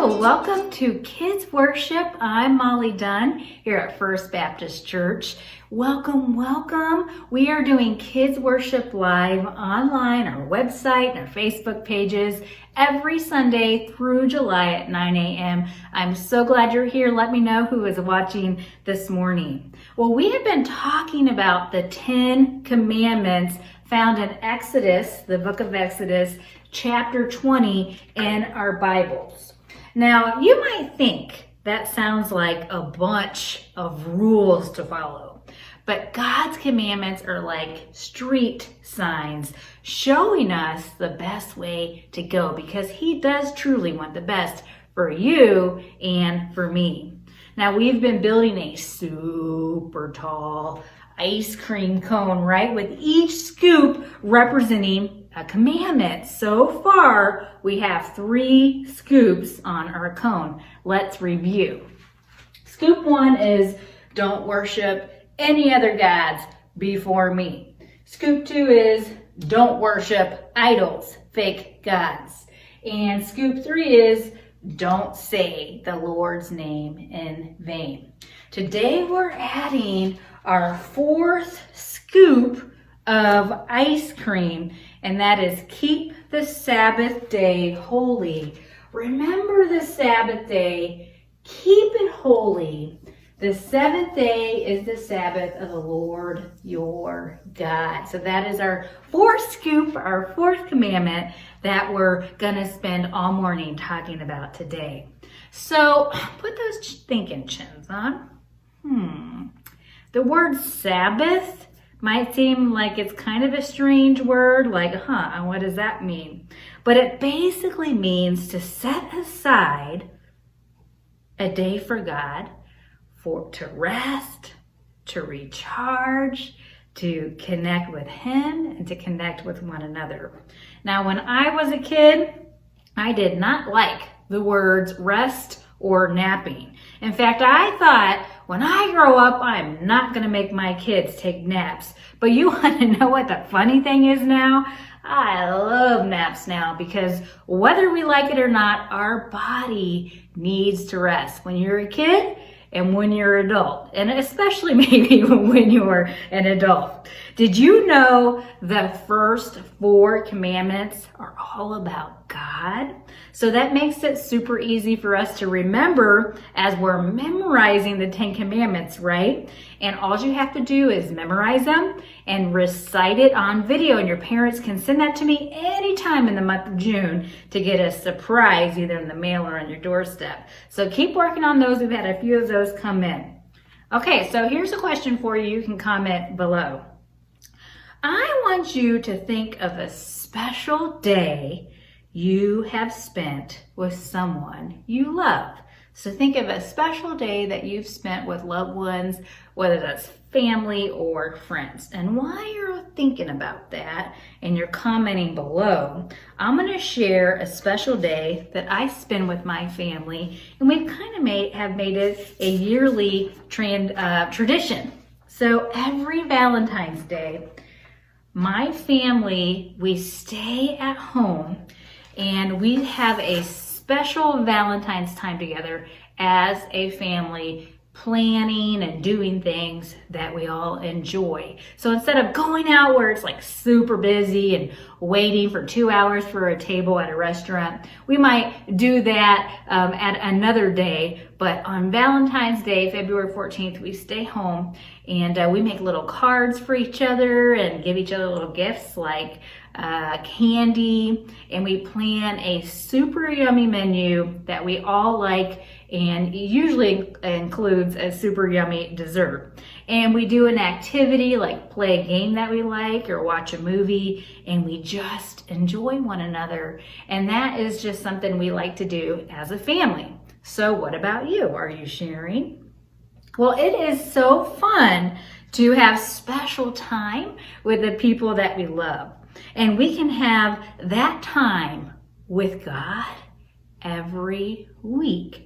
Hello, welcome to Kids Worship. I'm Mollie Dunn here at First Baptist Church. Welcome, welcome. We are doing Kids Worship live online, our website, and our Facebook pages every Sunday through July at 9 a.m. I'm so glad you're here. Let me know who is watching this morning. Well, we have been talking about the 10 Commandments found in Exodus, the book of Exodus, chapter 20 in our Bibles. Now, you might think that sounds like a bunch of rules to follow, but God's commandments are like street signs showing us the best way to go because He does truly want the best for you and for me. Now, we've been building a super tall ice cream cone, right? With each scoop representing a commandment. So far, we have 3 scoops on our cone. Let's review. Scoop 1 is don't worship any other gods before me. Scoop 2 is don't worship idols, fake gods. And scoop 3 is don't say the Lord's name in vain. Today we're adding our 4th scoop of ice cream, and that is keep the Sabbath day holy. Remember the Sabbath day, keep it holy. The 7th day is the Sabbath of the Lord your God. So that is our 4th scoop, our 4th commandment that we're gonna spend all morning talking about today. So put those thinking chins on. The word Sabbath might seem like it's kind of a strange word, like, what does that mean? But it basically means to set aside a day for God, to rest, to recharge, to connect with Him, and to connect with one another. Now, when I was a kid, I did not like the words rest or napping. In fact, I thought when I grow up, I'm not going to make my kids take naps. But you want to know what the funny thing is now? I love naps now because whether we like it or not, our body needs to rest. When you're a kid and when you're an adult, and especially maybe when you're an adult. Did you know the first 4 commandments are all about God? So that makes it super easy for us to remember as we're memorizing the 10 commandments, right? And all you have to do is memorize them and recite it on video. And your parents can send that to me anytime in the month of June to get a surprise either in the mail or on your doorstep. So keep working on those. We've had a few of those come in. Okay, so here's a question for you. You can comment below. I want you to think of a special day you have spent with someone you love. So think of a special day that you've spent with loved ones, whether that's family or friends. And while you're thinking about that and you're commenting below, I'm going to share a special day that I spend with my family, and we've kind of have made it a yearly tradition. So every Valentine's Day, my family, we stay at home and we have a special Valentine's time together as a family, planning and doing things that we all enjoy. So instead of going out where it's like super busy and waiting for 2 hours for a table at a restaurant, we might do that at another day. But on Valentine's Day, February 14th, we stay home and we make little cards for each other and give each other little gifts like candy, and we plan a super yummy menu that we all like, and it usually includes a super yummy dessert. And we do an activity like play a game that we like or watch a movie, and we just enjoy one another. And that is just something we like to do as a family. So what about you? Are you sharing? Well, it is so fun to have special time with the people that we love. And we can have that time with God every week.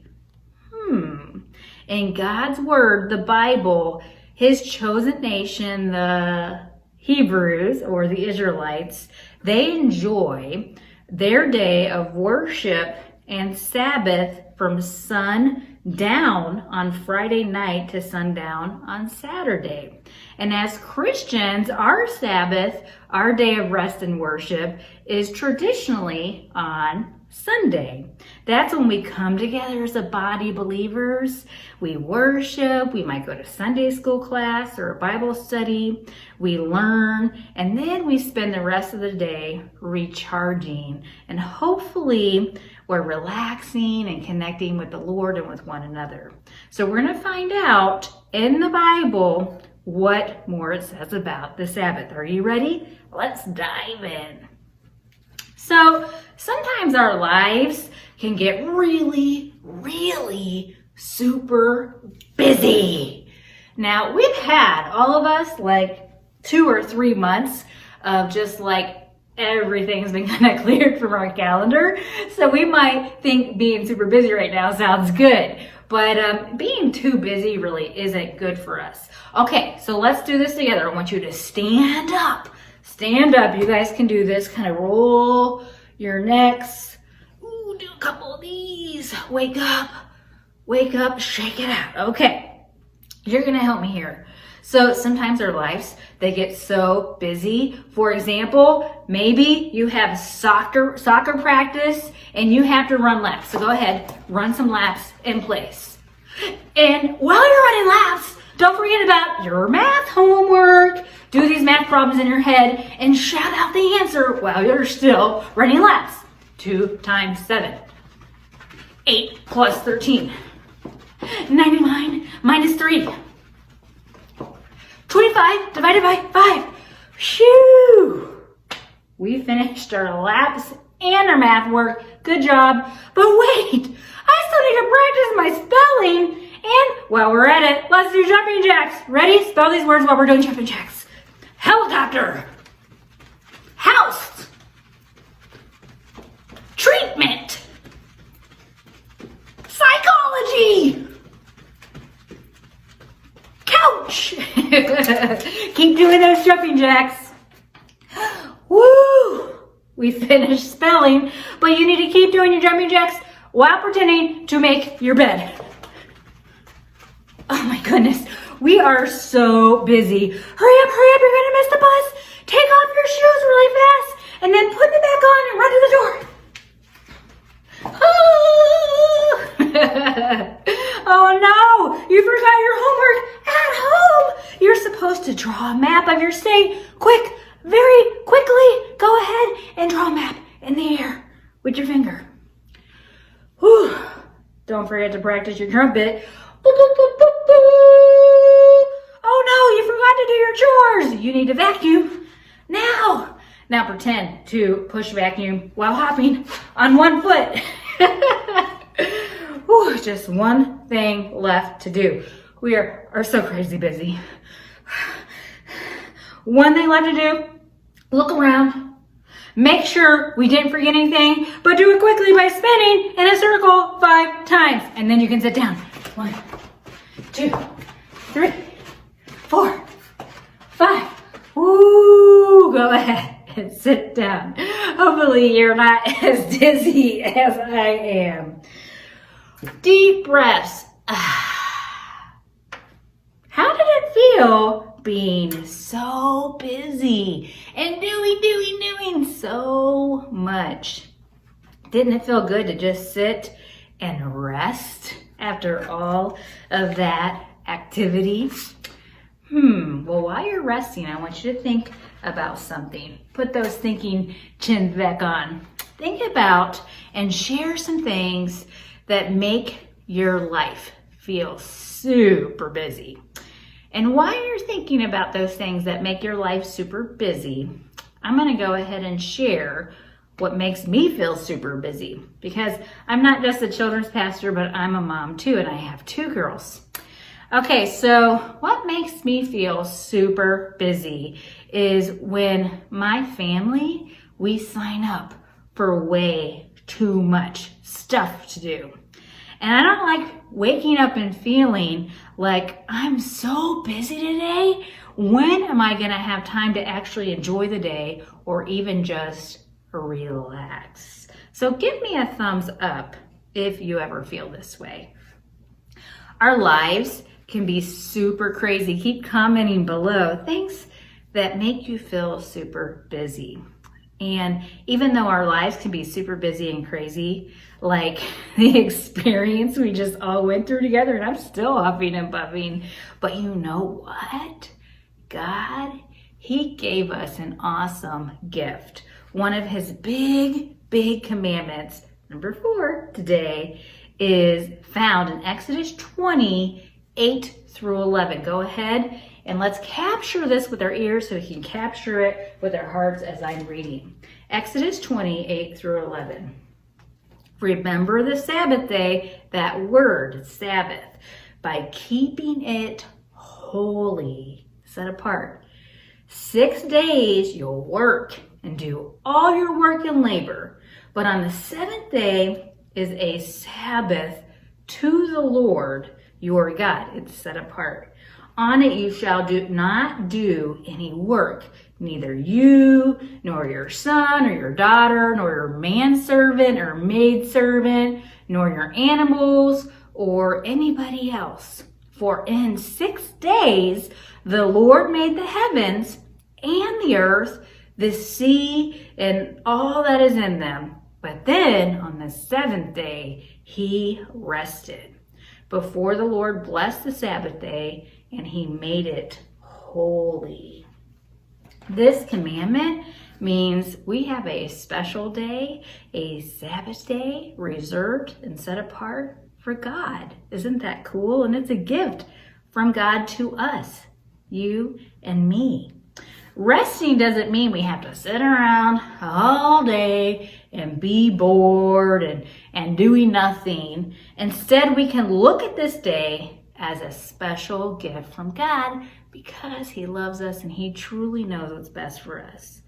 In God's Word, the Bible, His chosen nation, the Hebrews or the Israelites, they enjoy their day of worship and Sabbath from sundown on Friday night to sundown on Saturday. And as Christians, our Sabbath, our day of rest and worship, is traditionally on Sunday. That's when we come together as a body of believers. We worship, we might go to Sunday school class or a Bible study, we learn, and then we spend the rest of the day recharging. And hopefully we're relaxing and connecting with the Lord and with one another. So we're going to find out in the Bible what more it says about the Sabbath. Are you ready? Let's dive in. So sometimes our lives can get really, really super busy. Now we've had, all of us, like 2 or 3 months of just like everything's been kind of cleared from our calendar. So we might think being super busy right now sounds good, but being too busy really isn't good for us. Okay, so let's do this together. I want you to stand up. Stand up. You guys can do this. Kind of roll your necks. Ooh, do a couple of these. Wake up. Wake up. Shake it out. Okay. You're going to help me here. So sometimes our lives, they get so busy. For example, maybe you have soccer practice and you have to run laps. So go ahead, run some laps in place. And while you're running laps, don't forget about your math homework. Do these math problems in your head and shout out the answer while you're still running laps. 2 times 7. 8 plus 13. 99 minus 3. 25 divided by 5. Phew! We finished our laps and our math work. Good job. But wait, I still need to practice my spelling. And while we're at it, let's do jumping jacks. Ready? Spell these words while we're doing jumping jacks. Helicopter. House. Treatment. Psychology. Couch. Keep doing those jumping jacks. Woo! We finished spelling, but you need to keep doing your jumping jacks while pretending to make your bed. Oh my goodness, we are so busy. Hurry up, you're gonna miss the bus. Take off your shoes really fast and then put them back on and run to the door. Oh no, you forgot your homework at home. You're supposed to draw a map of your state. Quick, very quickly, go ahead and draw a map in the air with your finger. Whew. Don't forget to practice your trumpet. Oh no, you forgot to do your chores. You need to vacuum now. Now pretend to push vacuum while hopping on one foot. Whew, just one thing left to do. We are so crazy busy. One thing left to do. Look around. Make sure we didn't forget anything, but do it quickly by spinning in a circle 5 times. And then you can sit down. 1, 2, 3, 4, 5. Woo! Go ahead and sit down. Hopefully you're not as dizzy as I am. Deep breaths. How did it feel being so busy and doing so much? Didn't it feel good to just sit and rest after all of that activity? Well, while you're resting, I want you to think about something. Put those thinking chins back on. Think about and share some things that make your life feel super busy. And while you're thinking about those things that make your life super busy, I'm going to go ahead and share what makes me feel super busy, because I'm not just a children's pastor, but I'm a mom too, and I have 2 girls. Okay, so what makes me feel super busy is when my family, we sign up for way too much stuff to do. And I don't like waking up and feeling like I'm so busy today. When am I going to have time to actually enjoy the day or even just relax. So give me a thumbs up if you ever feel this way. Our lives can be super crazy. Keep commenting below things that make you feel super busy. And even though our lives can be super busy and crazy, like the experience we just all went through together, and I'm still huffing and puffing, but you know what? God, He gave us an awesome gift. One of His big commandments, number 4 today, is found in Exodus 20:8-11. Go ahead and let's capture this with our ears so we can capture it with our hearts as I'm reading. Exodus 20:8-11. Remember the Sabbath day, that word, Sabbath, by keeping it holy, set apart. 6 days you'll work and do all your work and labor, but on the 7th day is a Sabbath to the Lord your God. It's set apart. On it you shall not do any work, neither you, nor your son, or your daughter, nor your manservant or maidservant, nor your animals, or anybody else. For in 6 days the Lord made the heavens and the earth, the sea, and all that is in them. But then on the 7th day He rested. Before the Lord blessed the Sabbath day, and He made it holy. This commandment means we have a special day, a Sabbath day, reserved and set apart for God. Isn't that cool? And it's a gift from God to us, you and me. Resting doesn't mean we have to sit around all day and be bored and doing nothing. Instead, we can look at this day as a special gift from God because He loves us and He truly knows what's best for us.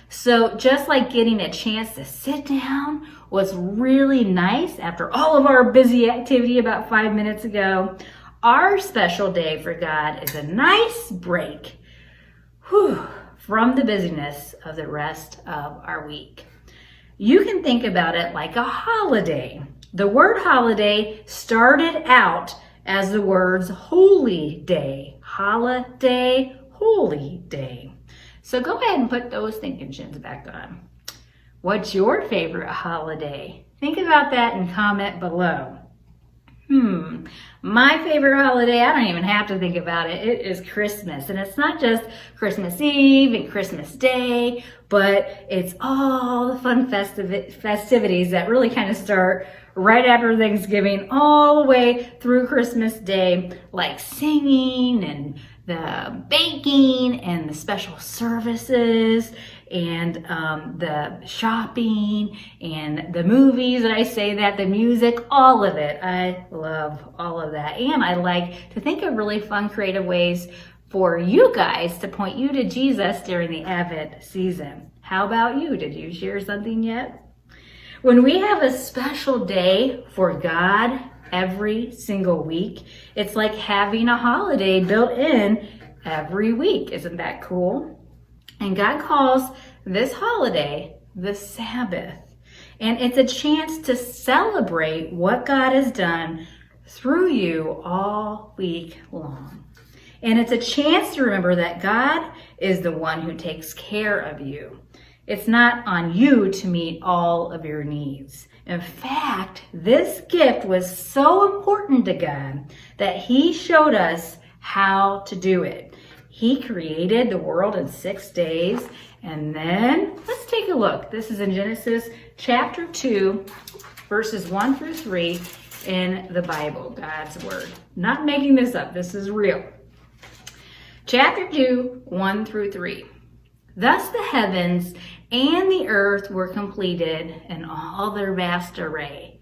So just like getting a chance to sit down was really nice after all of our busy activity about 5 minutes ago, our special day for God is a nice break from the busyness of the rest of our week. You can think about it like a holiday. The word holiday started out as the words holy day, holiday, holy day. So go ahead and put those thinking shins back on. What's your favorite holiday? Think about that and comment below. My favorite holiday, I don't even have to think about it. It is Christmas. And it's not just Christmas Eve and Christmas Day, but it's all the fun festivities that really kind of start right after Thanksgiving all the way through Christmas Day, like singing and the baking and the special services and the shopping and the movies, and I say that, the music, all of it. I love all of that. And I like to think of really fun, creative ways for you guys to point you to Jesus during the Advent season. How about you? Did you share something yet? When we have a special day for God every single week, it's like having a holiday built in every week. Isn't that cool? And God calls this holiday the Sabbath. And it's a chance to celebrate what God has done through you all week long. And it's a chance to remember that God is the one who takes care of you. It's not on you to meet all of your needs. In fact, this gift was so important to God that He showed us how to do it. He created the world in 6 days. And then let's take a look. This is in Genesis chapter 2, verses 1-3 in the Bible, God's Word. Not making this up. This is real. Chapter 2, 1-3. Thus the heavens and the earth were completed in all their vast array.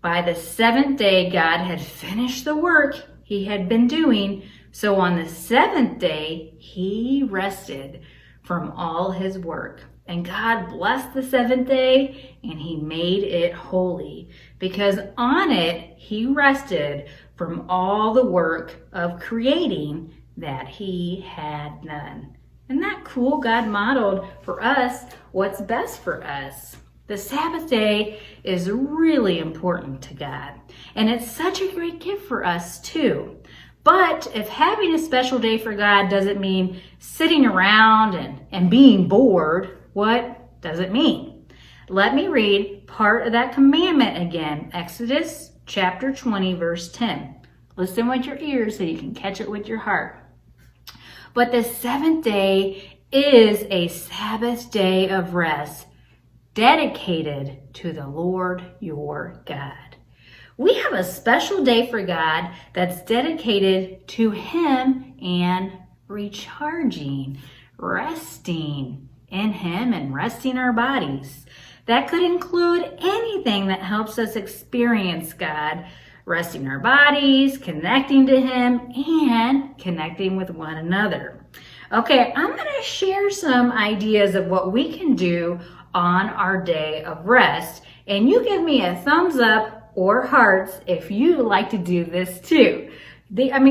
By the 7th day, God had finished the work He had been doing. So on the 7th day, He rested from all His work. And God blessed the 7th day, and He made it holy, because on it He rested from all the work of creating that He had done. Isn't that cool? God modeled for us what's best for us. The Sabbath day is really important to God, and it's such a great gift for us too. But if having a special day for God doesn't mean sitting around and being bored, what does it mean? Let me read part of that commandment again. Exodus chapter 20, verse 10. Listen with your ears so you can catch it with your heart. But the seventh day is a Sabbath day of rest, dedicated to the Lord your God. We have a special day for God that's dedicated to Him and recharging, resting in Him and resting our bodies. That could include anything that helps us experience God, resting our bodies, connecting to Him, and connecting with one another. Okay, I'm going to share some ideas of what we can do on our day of rest, and you give me a thumbs up or hearts if you like to do this too.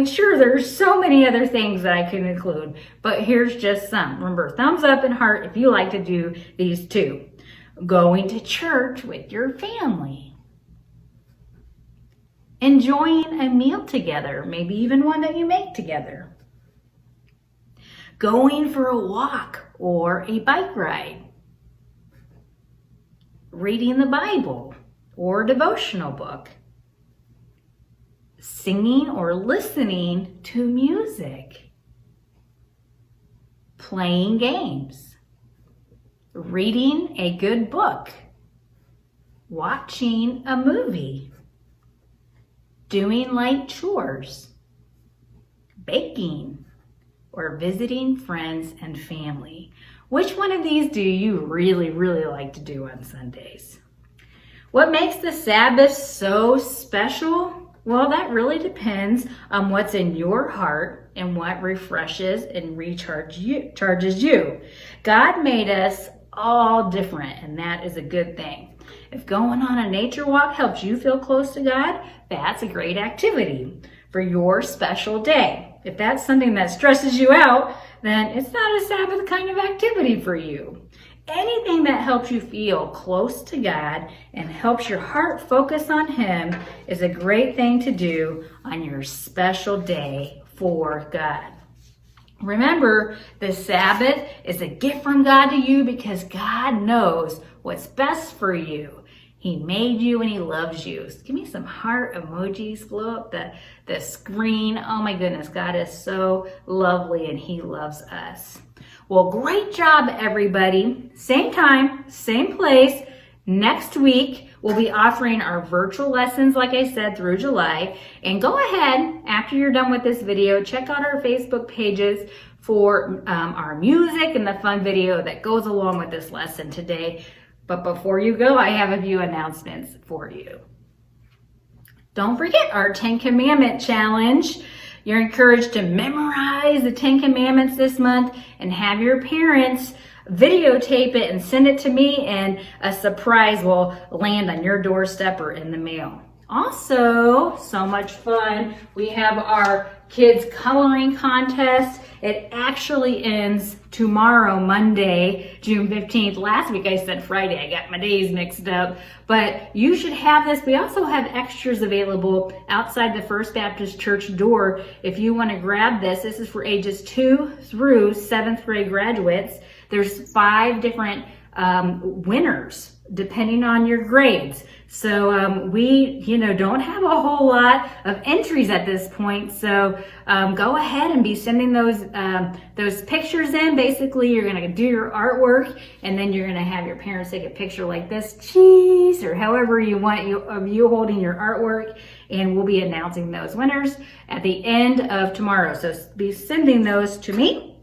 Sure, there's so many other things that I can include, but here's just some. Remember, thumbs up and heart if you like to do these too. Going to church with your family. Enjoying a meal together, maybe even one that you make together. Going for a walk or a bike ride. Reading the Bible or a devotional book. Singing or listening to music. Playing games. Reading a good book. Watching a movie. Doing light chores. Baking. Or visiting friends and family. Which one of these do you really like to do on Sundays? What makes the Sabbath so special? Well, that really depends on what's in your heart and what refreshes and recharges you. God made us all different, and that is a good thing. If going on a nature walk helps you feel close to God, that's a great activity for your special day. If that's something that stresses you out, then it's not a Sabbath kind of activity for you. Anything that helps you feel close to God and helps your heart focus on Him is a great thing to do on your special day for God. Remember, the Sabbath is a gift from God to you because God knows what's best for you. He made you and He loves you. Give me some heart emojis. Blow up the screen. Oh my goodness, God is so lovely and He loves us. Well, great job, everybody. Same time, same place. Next week, we'll be offering our virtual lessons, like I said, through July. And go ahead, after you're done with this video, check out our Facebook pages for our music and the fun video that goes along with this lesson today. But before you go, I have a few announcements for you. Don't forget our 10 Commandment Challenge. You're encouraged to memorize the 10 Commandments this month and have your parents videotape it and send it to me, and a surprise will land on your doorstep or in the mail. Also, so much fun, we have our kids coloring contest. It actually ends tomorrow, Monday, June 15th. Last week I said Friday. I got my days mixed up. But you should have this. We also have extras available outside the First Baptist Church door. If you want to grab this, this is for ages 2 through 7th grade graduates. There's 5 different winners depending on your grades. So we, don't have a whole lot of entries at this point. So go ahead and be sending those pictures in. Basically, you're going to do your artwork, and then you're going to have your parents take a picture like this, cheese, or however you want of you holding your artwork. And we'll be announcing those winners at the end of tomorrow. So be sending those to me.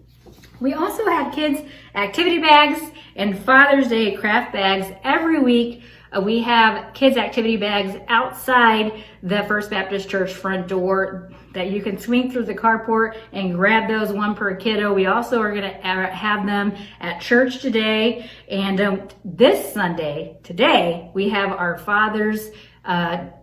We also have kids activity bags and Father's Day craft bags every week. We have kids activity bags outside the First Baptist Church front door that you can swing through the carport and grab those, one per kiddo. We also are going to have them at church today. And this Sunday, today, we have our Father's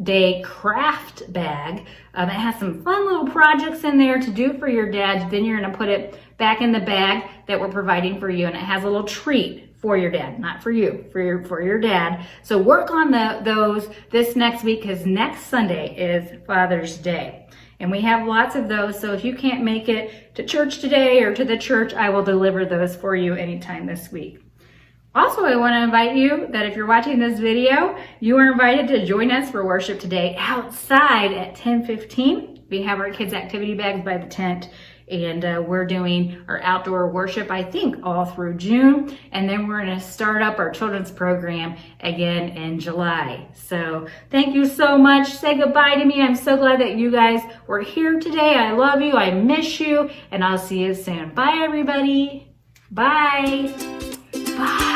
Day craft bag. It has some fun little projects in there to do for your dad. Then you're going to put it back in the bag that we're providing for you, and it has a little treat for your dad, not for you, for your dad. So work on those this next week, because next Sunday is Father's Day. And we have lots of those, so if you can't make it to church today or to the church, I will deliver those for you anytime this week. Also, I want to invite you that if you're watching this video, you are invited to join us for worship today outside at 10:15. We have our kids' activity bags by the tent, and we're doing our outdoor worship, I think, all through June. And then we're going to start up our children's program again in July. So thank you so much. Say goodbye to me. I'm so glad that you guys were here today. I love you. I miss you. And I'll see you soon. Bye, everybody. Bye. Bye.